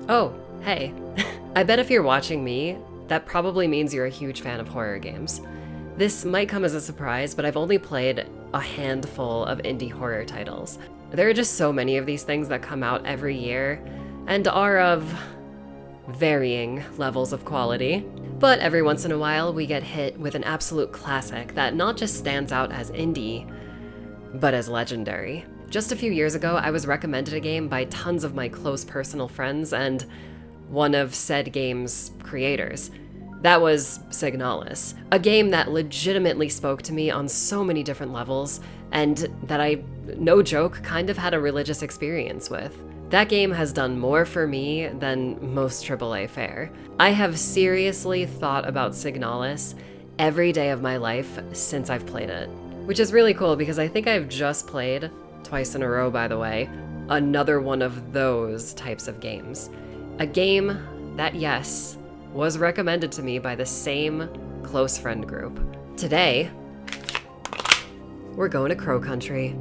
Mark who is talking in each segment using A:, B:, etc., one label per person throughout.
A: Oh, hey. I bet if you're watching me, that probably means you're a huge fan of horror games. This might come as a surprise, but I've only played a handful of indie horror titles. There are just so many of these things that come out every year, and are of varying levels of quality. But every once in a while, we get hit with an absolute classic that not just stands out as indie, but as legendary. Just a few years ago, I was recommended a game by tons of my close personal friends and one of said game's creators. That was Signalis, a game that legitimately spoke to me on so many different levels, and that I, no joke, kind of had a religious experience with. That game has done more for me than most AAA fare. I have seriously thought about Signalis every day of my life since I've played it, which is really cool because I think I've just played, twice in a row by the way, another one of those types of games. A game that, yes, was recommended to me by the same close friend group. Today, we're going to Crow Country.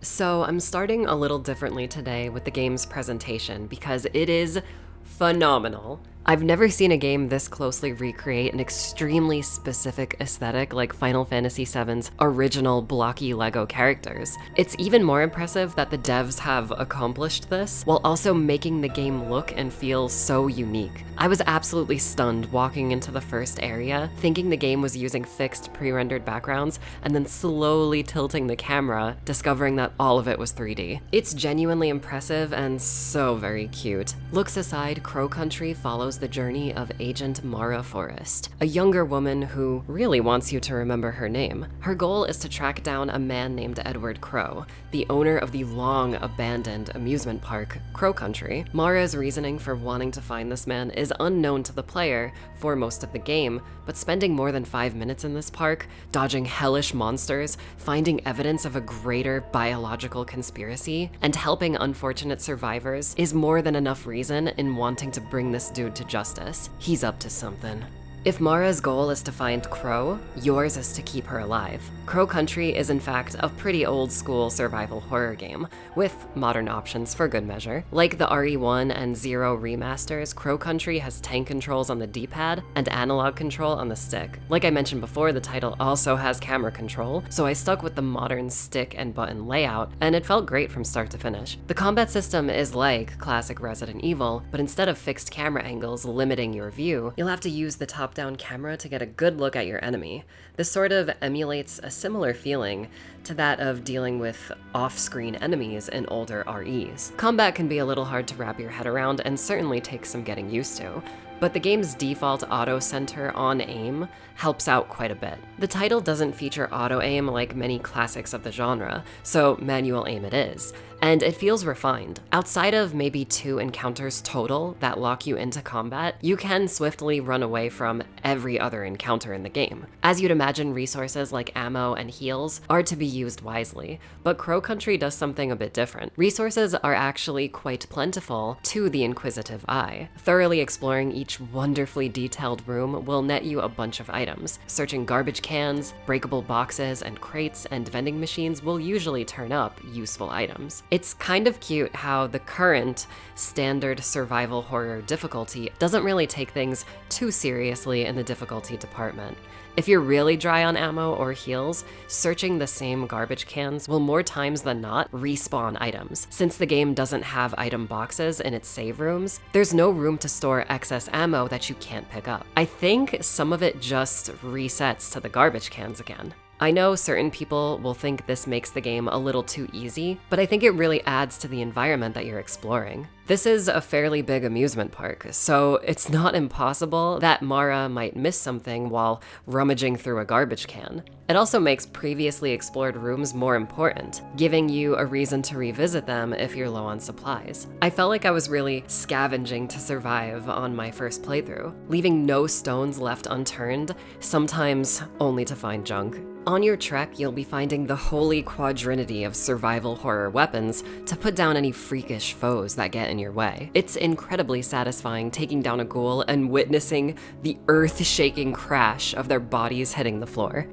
A: So I'm starting a little differently today with the game's presentation because it is phenomenal. I've never seen a game this closely recreate an extremely specific aesthetic like Final Fantasy VII's original blocky Lego characters. It's even more impressive that the devs have accomplished this while also making the game look and feel so unique. I was absolutely stunned walking into the first area, thinking the game was using fixed pre-rendered backgrounds, and then slowly tilting the camera, discovering that all of it was 3D. It's genuinely impressive and so very cute. Looks aside, Crow Country follows the journey of Agent Mara Forrest, a younger woman who really wants you to remember her name. Her goal is to track down a man named Edward Crow, the owner of the long-abandoned amusement park, Crow Country. Mara's reasoning for wanting to find this man is unknown to the player for most of the game, but spending more than 5 minutes in this park, dodging hellish monsters, finding evidence of a greater biological conspiracy, and helping unfortunate survivors is more than enough reason in wanting to bring this dude to justice. He's up to something. If Mara's goal is to find Crow, yours is to keep her alive. Crow Country is in fact a pretty old school survival horror game, with modern options for good measure. Like the RE1 and Zero remasters, Crow Country has tank controls on the D-pad and analog control on the stick. Like I mentioned before, the title also has camera control, so I stuck with the modern stick and button layout, and it felt great from start to finish. The combat system is like classic Resident Evil, but instead of fixed camera angles limiting your view, you'll have to use the top-down camera to get a good look at your enemy. This sort of emulates a similar feeling to that of dealing with off-screen enemies in older REs. Combat can be a little hard to wrap your head around and certainly takes some getting used to, but the game's default auto center on aim helps out quite a bit. The title doesn't feature auto aim like many classics of the genre, so manual aim it is, and it feels refined. Outside of maybe 2 encounters total that lock you into combat, you can swiftly run away from every other encounter in the game. As you'd imagine, resources like ammo and heals are to be used wisely, but Crow Country does something a bit different. Resources are actually quite plentiful to the inquisitive eye. Thoroughly exploring each wonderfully detailed room will net you a bunch of items. Searching garbage cans, breakable boxes, and crates and vending machines will usually turn up useful items. It's kind of cute how the current standard survival horror difficulty doesn't really take things too seriously in the difficulty department. If you're really dry on ammo or heals, searching the same garbage cans will more times than not respawn items. Since the game doesn't have item boxes in its save rooms, there's no room to store excess ammo that you can't pick up. I think some of it just resets to the garbage cans again. I know certain people will think this makes the game a little too easy, but I think it really adds to the environment that you're exploring. This is a fairly big amusement park, so it's not impossible that Mara might miss something while rummaging through a garbage can. It also makes previously explored rooms more important, giving you a reason to revisit them if you're low on supplies. I felt like I was really scavenging to survive on my first playthrough, leaving no stones left unturned, sometimes only to find junk. On your trek, you'll be finding the holy quadrinity of survival horror weapons to put down any freakish foes that get in your way. It's incredibly satisfying taking down a ghoul and witnessing the earth-shaking crash of their bodies hitting the floor.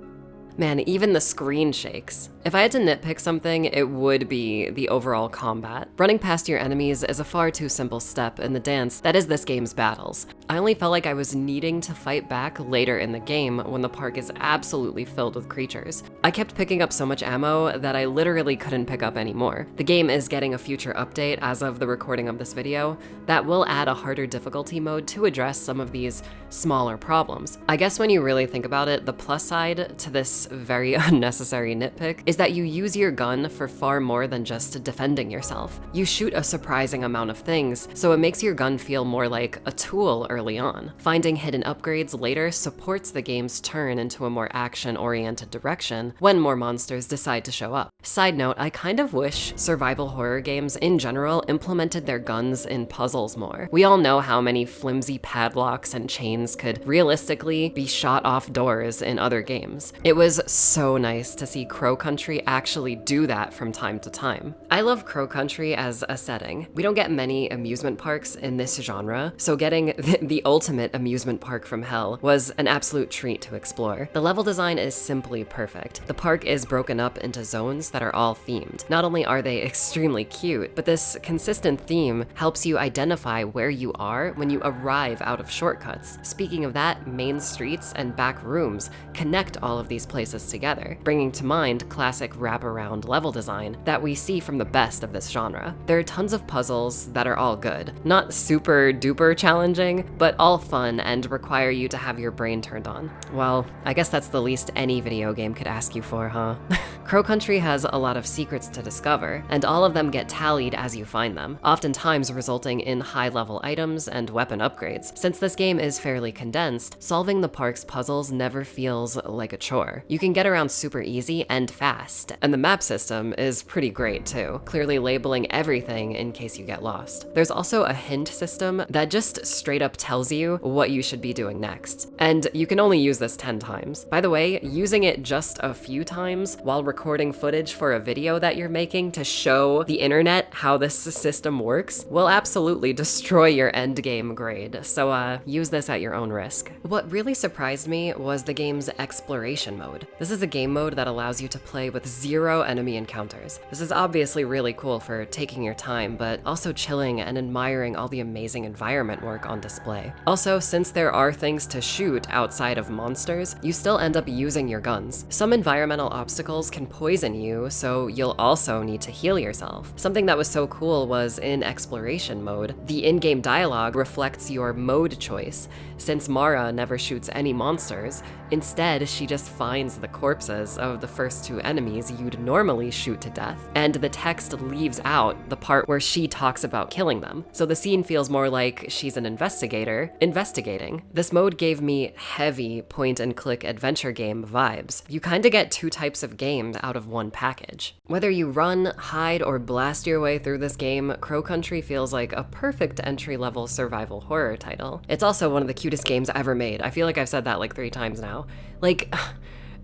A: Man, even the screen shakes. If I had to nitpick something, it would be the overall combat. Running past your enemies is a far too simple step in the dance that is this game's battles. I only felt like I was needing to fight back later in the game when the park is absolutely filled with creatures. I kept picking up so much ammo that I literally couldn't pick up any more. The game is getting a future update as of the recording of this video that will add a harder difficulty mode to address some of these smaller problems. I guess when you really think about it, the plus side to this very unnecessary nitpick is that you use your gun for far more than just defending yourself. You shoot a surprising amount of things, so it makes your gun feel more like a tool early on. Finding hidden upgrades later supports the game's turn into a more action-oriented direction when more monsters decide to show up. Side note, I kind of wish survival horror games in general implemented their guns in puzzles more. We all know how many flimsy padlocks and chains could realistically be shot off doors in other games. It was so nice to see Crow Country actually do that from time to time. I love Crow Country as a setting. We don't get many amusement parks in this genre, so getting the ultimate amusement park from hell was an absolute treat to explore. The level design is simply perfect. The park is broken up into zones that are all themed. Not only are they extremely cute, but this consistent theme helps you identify where you are when you arrive out of shortcuts. Speaking of that, main streets and back rooms connect all of these places together, bringing to mind classic wraparound level design that we see from the best of this genre. There are tons of puzzles that are all good. Not super duper challenging, but all fun and require you to have your brain turned on. Well, I guess that's the least any video game could ask you for, huh? Crow Country has a lot of secrets to discover, and all of them get tallied as you find them, oftentimes resulting in high-level items and weapon upgrades. Since this game is fairly condensed, solving the park's puzzles never feels like a chore. You can get around super easy and fast, and the map system is pretty great too, clearly labeling everything in case you get lost. There's also a hint system that just straight up tells you what you should be doing next, and you can only use this 10 times. By the way, using it just a few times while recording footage for a video that you're making to show the internet how this system works will absolutely destroy your endgame grade, so use this at your own risk. What really surprised me was the game's exploration mode. This is a game mode that allows you to play with 0 enemy encounters. This is obviously really cool for taking your time, but also chilling and admiring all the amazing environment work on display. Also, since there are things to shoot outside of monsters, you still end up using your guns. Some environmental obstacles can poison you, so you'll also need to heal yourself. Something that was so cool was in exploration mode, the in-game dialogue reflects your mode choice. Since Mara never shoots any monsters, instead she just finds the corpses of the first 2 enemies you'd normally shoot to death, and the text leaves out the part where she talks about killing them. So the scene feels more like she's an investigator investigating. This mode gave me heavy point-and-click adventure game vibes. You kinda get 2 types of games out of one package. Whether you run, hide, or blast your way through this game, Crow Country feels like a perfect entry-level survival horror title. It's also one of the cutest games ever made. I feel like I've said that like 3 times now. Like,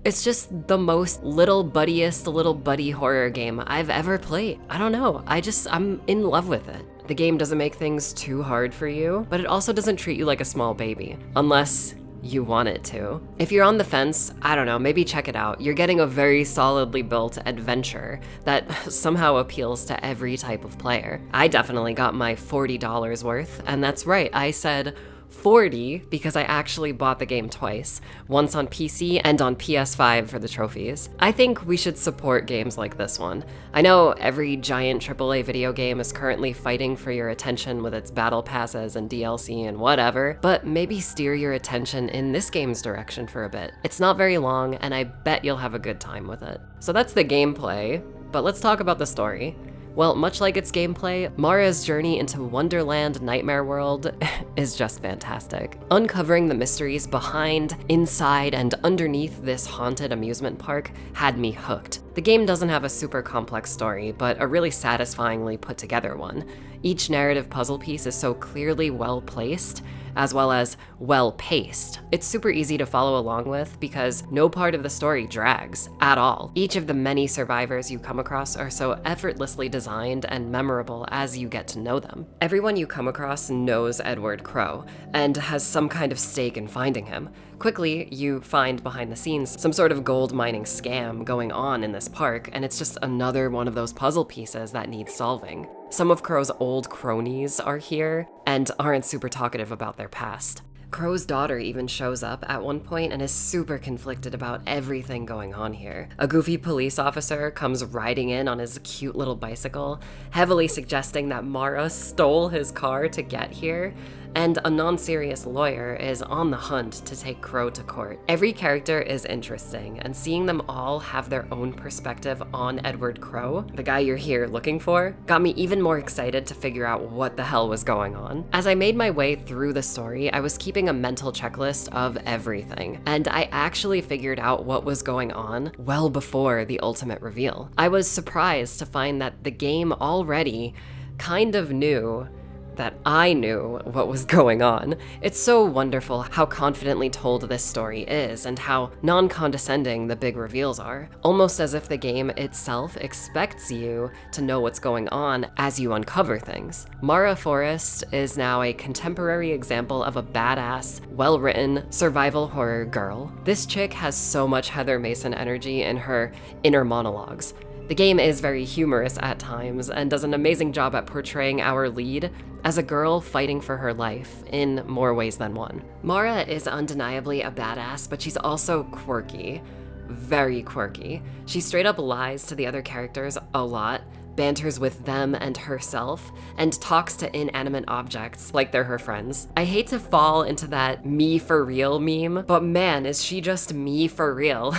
A: it's just the most little buddy horror game I've ever played. I don't know, I'm in love with it. The game doesn't make things too hard for you, but it also doesn't treat you like a small baby, unless you want it to. If you're on the fence, I don't know, maybe check it out. You're getting a very solidly built adventure that somehow appeals to every type of player. I definitely got my $40 worth, and that's right, I said 40 because I actually bought the game twice, once on PC and on PS5 for the trophies. I think we should support games like this one. I know every giant AAA video game is currently fighting for your attention with its battle passes and DLC and whatever, but maybe steer your attention in this game's direction for a bit. It's not very long, and I bet you'll have a good time with it. So that's the gameplay, but let's talk about the story. Well, much like its gameplay, Mara's journey into Wonderland Nightmare World is just fantastic. Uncovering the mysteries behind, inside, and underneath this haunted amusement park had me hooked. The game doesn't have a super complex story, but a really satisfyingly put together one. Each narrative puzzle piece is so clearly well placed, as well as well-paced. It's super easy to follow along with because no part of the story drags at all. Each of the many survivors you come across are so effortlessly designed and memorable as you get to know them. Everyone you come across knows Edward Crow and has some kind of stake in finding him. Quickly, you find behind the scenes some sort of gold mining scam going on in this park, and it's just another one of those puzzle pieces that needs solving. Some of Crow's old cronies are here and aren't super talkative about their past. Crow's daughter even shows up at one point and is super conflicted about everything going on here. A goofy police officer comes riding in on his cute little bicycle, heavily suggesting that Mara stole his car to get here, and a non-serious lawyer is on the hunt to take Crow to court. Every character is interesting, and seeing them all have their own perspective on Edward Crow, the guy you're here looking for, got me even more excited to figure out what the hell was going on. As I made my way through the story, I was keeping a mental checklist of everything, and I actually figured out what was going on well before the ultimate reveal. I was surprised to find that the game already kind of knew that I knew what was going on. It's so wonderful how confidently told this story is and how non-condescending the big reveals are, almost as if the game itself expects you to know what's going on as you uncover things. Mara Forrest is now a contemporary example of a badass, well-written survival horror girl. This chick has so much Heather Mason energy in her inner monologues. The game is very humorous at times and does an amazing job at portraying our lead as a girl fighting for her life in more ways than one. Mara is undeniably a badass, but she's also quirky. Very quirky. She straight up lies to the other characters a lot, banters with them and herself, and talks to inanimate objects like they're her friends. I hate to fall into that me for real meme, but man, is she just me for real.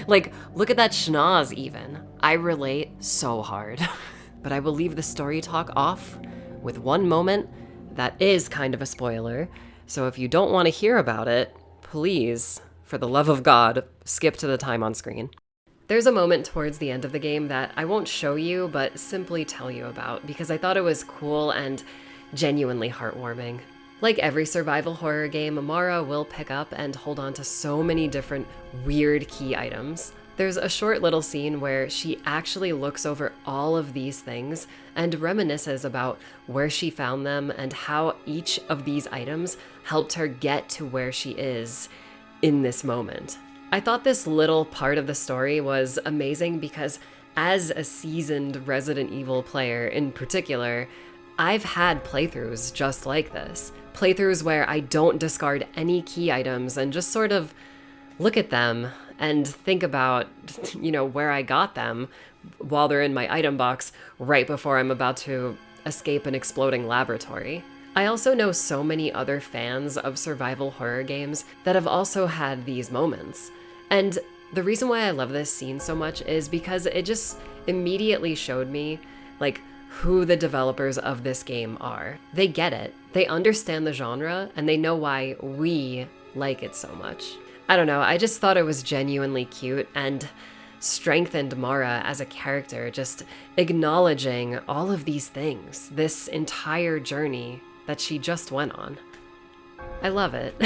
A: Like, look at that schnoz even. I relate so hard. But I will leave the story talk off with one moment that is kind of a spoiler, so if you don't want to hear about it, please, for the love of God, skip to the time on screen. There's a moment towards the end of the game that I won't show you, but simply tell you about, because I thought it was cool and genuinely heartwarming. Like every survival horror game, Mara will pick up and hold on to so many different weird key items. There's a short little scene where she actually looks over all of these things and reminisces about where she found them and how each of these items helped her get to where she is in this moment. I thought this little part of the story was amazing because as a seasoned Resident Evil player in particular, I've had playthroughs just like this. Playthroughs where I don't discard any key items and just sort of look at them and think about, where I got them while they're in my item box right before I'm about to escape an exploding laboratory. I also know so many other fans of survival horror games that have also had these moments. And the reason why I love this scene so much is because it just immediately showed me, who the developers of this game are. They get it. They understand the genre, and they know why we like it so much. I don't know, I just thought it was genuinely cute and strengthened Mara as a character, just acknowledging all of these things, this entire journey that she just went on. I love it.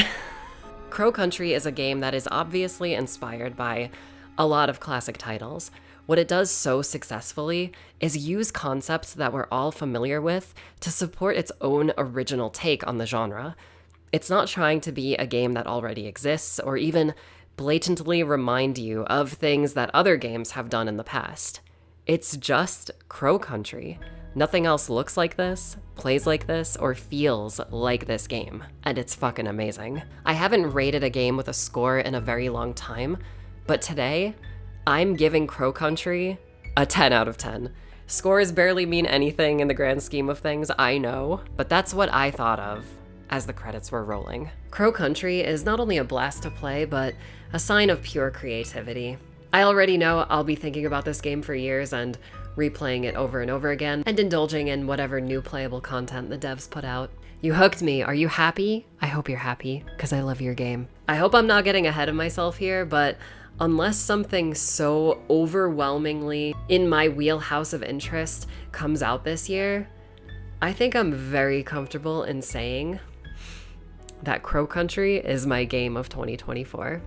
A: Crow Country is a game that is obviously inspired by a lot of classic titles. What it does so successfully is use concepts that we're all familiar with to support its own original take on the genre. It's not trying to be a game that already exists or even blatantly remind you of things that other games have done in the past. It's just Crow Country. Nothing else looks like this, plays like this, or feels like this game, and it's fucking amazing. I haven't rated a game with a score in a very long time, but today, I'm giving Crow Country a 10 out of 10. Scores barely mean anything in the grand scheme of things, I know, but that's what I thought of as the credits were rolling. Crow Country is not only a blast to play, but a sign of pure creativity. I already know I'll be thinking about this game for years and replaying it over and over again, and indulging in whatever new playable content the devs put out. You hooked me. Are you happy? I hope you're happy, because I love your game. I hope I'm not getting ahead of myself here, but unless something so overwhelmingly in my wheelhouse of interest comes out this year, I think I'm very comfortable in saying that Crow Country is my game of 2024.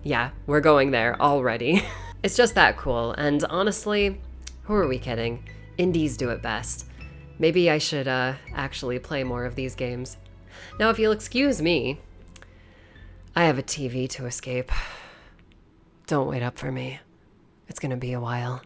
A: Yeah, we're going there already. It's just that cool, and honestly, who are we kidding? Indies do it best. Maybe I should actually play more of these games. Now, if you'll excuse me, I have a TV to escape. Don't wait up for me. It's gonna be a while.